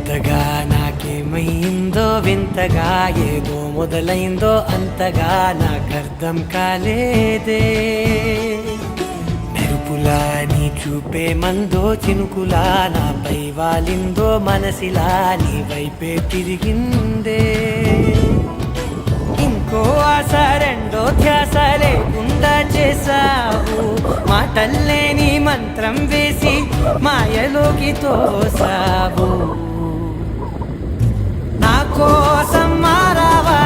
కొత్తగా నాకేమైందో వింతగా ఏదో మొదలైందో అంతగా నాకర్థం కాలేదే మెరుపులా నీ చూపే మందో చినుకులా నాపై వాలిందో మనసిలా నీ వైపే తిరిగిందే ఇంకో ఆశ రెండో ధ్యాస లేకుండా చేసావు మాటల్లే నీ మంత్రం వేసి మాయలోకి తోసావు నా కోసం మారావా